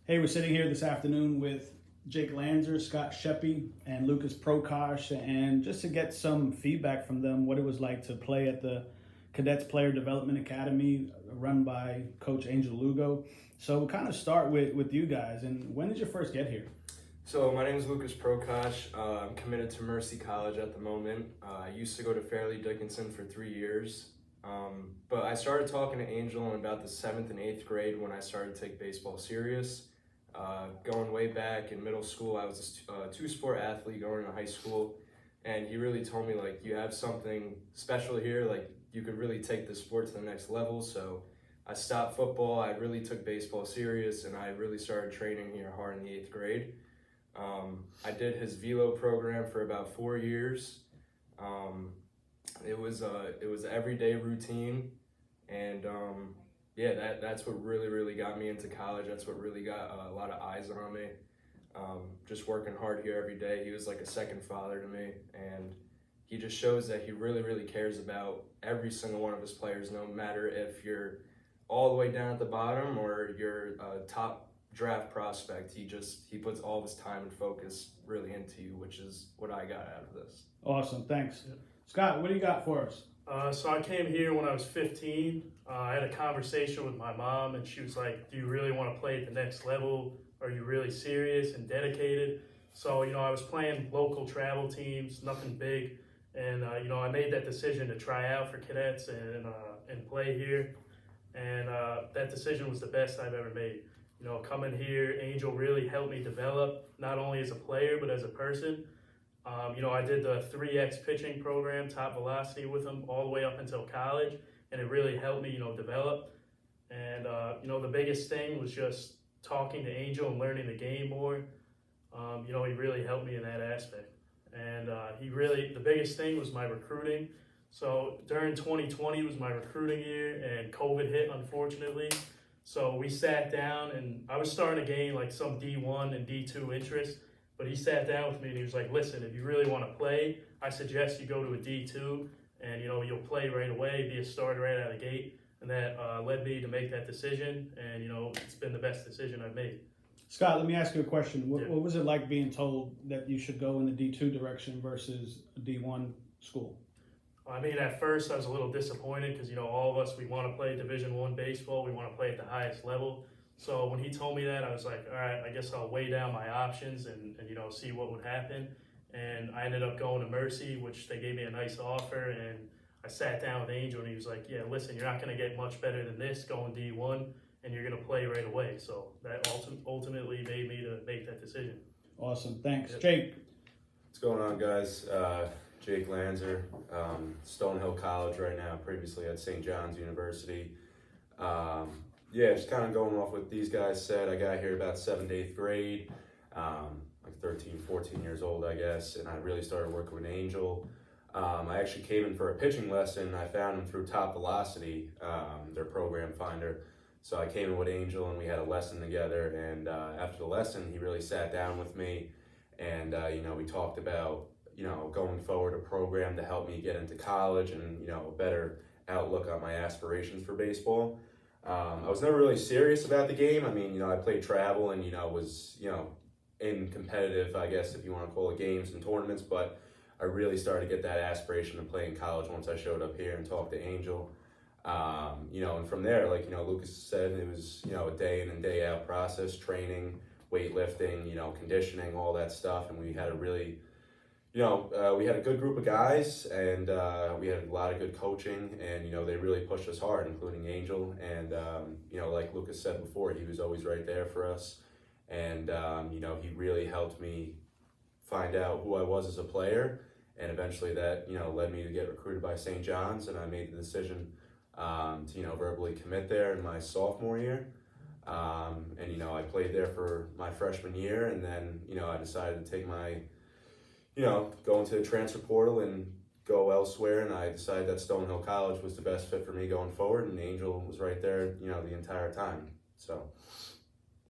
Hey, we're sitting here this afternoon with Jake Lanzer, Scott Sheppy, and Lucas Prokosh, and just to get some feedback from them, what it was like to play at the Cadets Player Development Academy run by Coach Angel Lugo. So we'll kind of start with you guys. And when did you first get here? So my name is Lucas Prokosh. I'm committed to Mercy College at the moment. I used to go to Fairleigh Dickinson for 3 years. But I started talking to Angel in about the 7th and 8th grade when I started to take baseball serious. Going way back in middle school, I was a two-sport athlete going to high school, and he really told me, like, you have something special here, like, you could really take the sport to the next level. So I stopped football, I really took baseball serious, and I really started training here hard in the 8th grade. I did his velo program for about 4 years. It was everyday routine, and that's what really got me into college. That's what really got a lot of eyes on me. Just working hard here every day. He was like a second father to me, and he just shows that he really cares about every single one of his players, no matter if you're all the way down at the bottom or you're a top draft prospect. He puts all of his time and focus really into you, which is what I got out of this. Awesome, thanks. Scott, what do you got for us? So I came here when I was 15. I had a conversation with my mom, and she was like, do you really want to play at the next level? Are you really serious and dedicated? So, I was playing local travel teams, nothing big. And, I made that decision to try out for cadets and play here. And that decision was the best I've ever made. Coming here, Angel really helped me develop, not only as a player, but as a person. I did the 3X pitching program, top velocity with him all the way up until college, and it really helped me, develop. And, the biggest thing was just talking to Angel and learning the game more. He really helped me in that aspect. And the biggest thing was my recruiting. So during 2020 was my recruiting year, and COVID hit, unfortunately. So we sat down, and I was starting to gain like some D1 and D2 interest. But he sat down with me and he was like, listen, if you really want to play, I suggest you go to a D2 and, you'll play right away, be a starter right out of the gate. And that led me to make that decision. And, it's been the best decision I've made. Scott, let me ask you a question. What was it like being told that you should go in the D2 direction versus a D1 school? I mean, at first I was a little disappointed because, all of us, we want to play Division I baseball. We want to play at the highest level. So when he told me that, I was like, all right, I guess I'll weigh down my options and see what would happen. And I ended up going to Mercy, which they gave me a nice offer. And I sat down with Angel, and he was like, yeah, listen, you're not going to get much better than this going D1, and you're going to play right away. So that ultimately made me to make that decision. Awesome, thanks. Yep. Jake. What's going on, guys? Jake Lanzer, Stonehill College right now, previously at St. John's University. Just kind of going off what these guys said. I got here about 7th, 8th grade, like 13, 14 years old, I guess, and I really started working with Angel. I actually came in for a pitching lesson. I found him through Top Velocity, their program finder. So I came in with Angel, and we had a lesson together, and after the lesson, he really sat down with me, and, we talked about, going forward a program to help me get into college and, a better outlook on my aspirations for baseball. I was never really serious about the game. I mean, I played travel and, was, in competitive, I guess, if you want to call it, games and tournaments, but I really started to get that aspiration to play in college once I showed up here and talked to Angel. And from there, like, Lucas said, it was, a day in and day out process, training, weightlifting, conditioning, all that stuff. And we had a really, we had a good group of guys, and we had a lot of good coaching, and, they really pushed us hard, including Angel. And, like Lucas said before, he was always right there for us. And, he really helped me find out who I was as a player. And eventually that, led me to get recruited by St. John's, and I made the decision to, verbally commit there in my sophomore year. And, I played there for my freshman year, and then, I decided to take my, go into the transfer portal and go elsewhere, and I decided that Stonehill College was the best fit for me going forward, and Angel was right there, the entire time. So